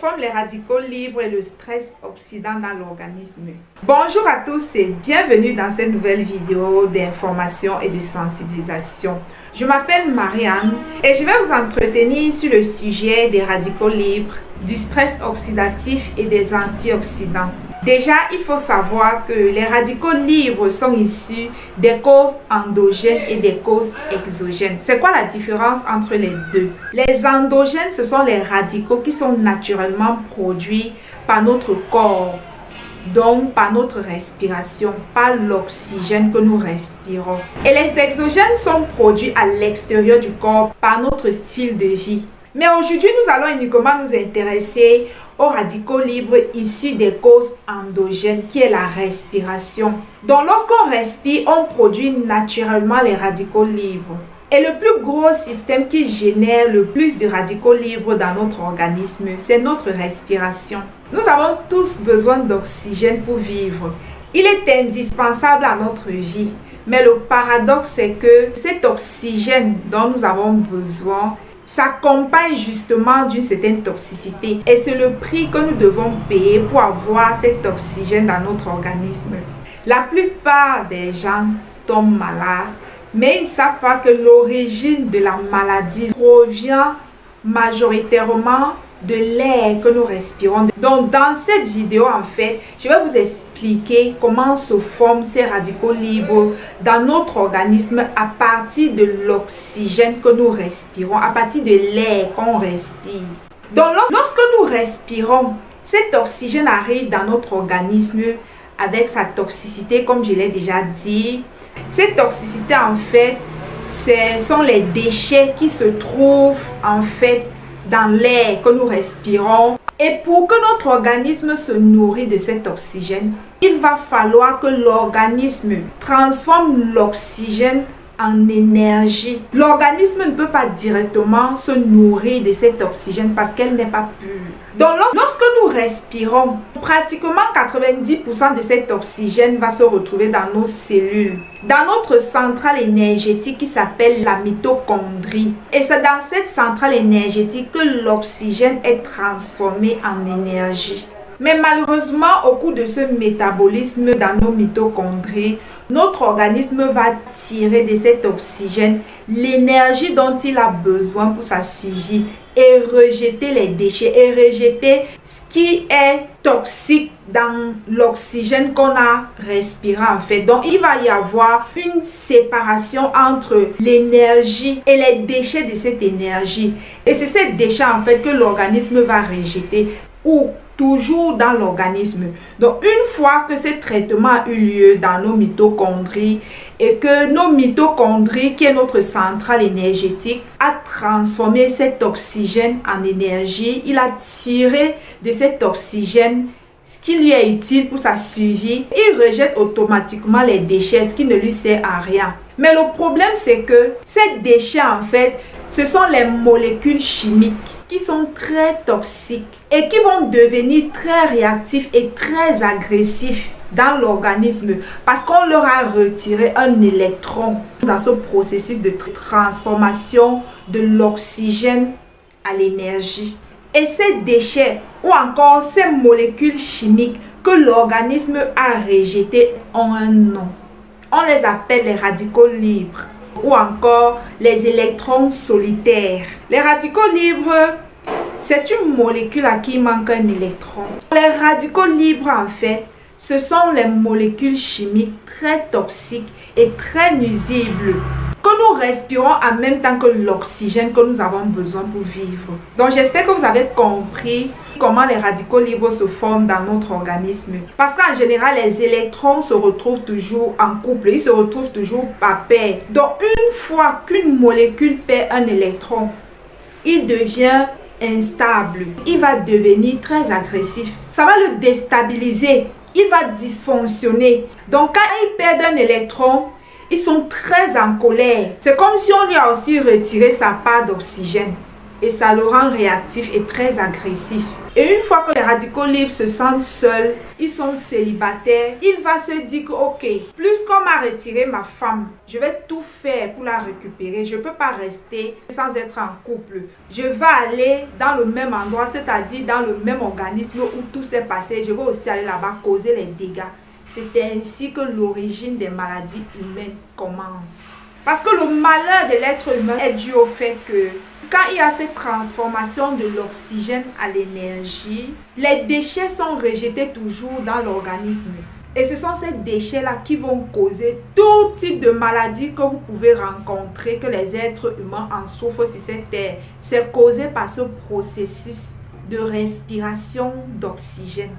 forment les radicaux libres et le stress oxydant dans l'organisme? Bonjour à tous et bienvenue dans cette nouvelle vidéo d'information et de sensibilisation. Je m'appelle Marianne et je vais vous entretenir sur le sujet des radicaux libres, du stress oxydatif et des antioxydants. Déjà, il faut savoir que les radicaux libres sont issus des causes endogènes et des causes exogènes. C'est quoi la différence entre les deux? Les endogènes, ce sont les radicaux qui sont naturellement produits par notre corps, donc par notre respiration, par l'oxygène que nous respirons. Et les exogènes sont produits à l'extérieur du corps par notre style de vie. Mais aujourd'hui, nous allons uniquement nous intéresser aux radicaux libres issus des causes endogènes, qui est la respiration. Donc, lorsqu'on respire, on produit naturellement les radicaux libres. Et le plus gros système qui génère le plus de radicaux libres dans notre organisme, c'est notre respiration. Nous avons tous besoin d'oxygène pour vivre. Il est indispensable à notre vie. Mais le paradoxe, c'est que cet oxygène dont nous avons besoin s'accompagne justement d'une certaine toxicité. Et c'est le prix que nous devons payer pour avoir cet oxygène dans notre organisme. La plupart des gens tombent malades, mais ils ne savent pas que l'origine de la maladie provient majoritairement de l'air que nous respirons. Donc dans cette vidéo, en fait, je vais vous expliquer comment se forment ces radicaux libres dans notre organisme à partir de l'oxygène que nous respirons, à partir de l'air qu'on respire. Donc lorsque nous respirons, cet oxygène arrive dans notre organisme avec sa toxicité, comme je l'ai déjà dit. Cette toxicité, en fait, ce sont les déchets qui se trouvent en fait dans l'air que nous respirons. Et pour que notre organisme se nourrisse de cet oxygène, il va falloir que l'organisme transforme l'oxygène en énergie. L'organisme ne peut pas directement se nourrir de cet oxygène parce qu'elle n'est pas pure. Donc lorsque nous respirons, pratiquement 90% de cet oxygène va se retrouver dans nos cellules, dans notre centrale énergétique qui s'appelle la mitochondrie. Et c'est dans cette centrale énergétique que l'oxygène est transformé en énergie. Mais malheureusement, au cours de ce métabolisme dans nos mitochondries, notre organisme va tirer de cet oxygène l'énergie dont il a besoin pour sa survie et rejeter les déchets et rejeter ce qui est toxique dans l'oxygène qu'on a respiré en fait. Donc il va y avoir une séparation entre l'énergie et les déchets de cette énergie. Et c'est ces déchets en fait que l'organisme va rejeter ou toujours dans l'organisme. Donc une fois que ce traitement a eu lieu dans nos mitochondries et que nos mitochondries, qui est notre centrale énergétique, a transformé cet oxygène en énergie, il a tiré de cet oxygène ce qui lui est utile pour sa survie, il rejette automatiquement les déchets, ce qui ne lui sert à rien. Mais le problème, c'est que ces déchets, en fait, ce sont les molécules chimiques qui sont très toxiques et qui vont devenir très réactifs et très agressifs dans l'organisme parce qu'on leur a retiré un électron dans ce processus de transformation de l'oxygène à l'énergie. Et ces déchets ou encore ces molécules chimiques que l'organisme a rejetées ont un nom. On les appelle les radicaux libres ou encore les électrons solitaires. Les radicaux libres, c'est une molécule à qui manque un électron. Les radicaux libres, en fait, ce sont les molécules chimiques très toxiques et très nuisibles que nous respirons en même temps que l'oxygène que nous avons besoin pour vivre. Donc j'espère que vous avez compris comment les radicaux libres se forment dans notre organisme. Parce qu'en général, les électrons se retrouvent toujours en couple, ils se retrouvent toujours par paire. Donc une fois qu'une molécule perd un électron, il devient instable. Il va devenir très agressif. Ça va le déstabiliser. Il va dysfonctionner. Donc quand il perd un électron, ils sont très en colère. C'est comme si on lui a aussi retiré sa part d'oxygène. et ça le rend réactif et très agressif. Et une fois que les radicaux libres se sentent seuls, ils sont célibataires, il va se dire que ok, puisqu'on m'a retiré ma femme, je vais tout faire pour la récupérer. Je ne peux pas rester sans être en couple. Je vais aller dans le même endroit, c'est-à-dire dans le même organisme où tout s'est passé. Je vais aussi aller là-bas causer les dégâts. C'est ainsi que l'origine des maladies humaines commence. Parce que le malheur de l'être humain est dû au fait que quand il y a cette transformation de l'oxygène à l'énergie, les déchets sont rejetés toujours dans l'organisme. Et ce sont ces déchets-là qui vont causer tout type de maladies que vous pouvez rencontrer, que les êtres humains en souffrent sur cette terre. C'est causé par ce processus de respiration d'oxygène.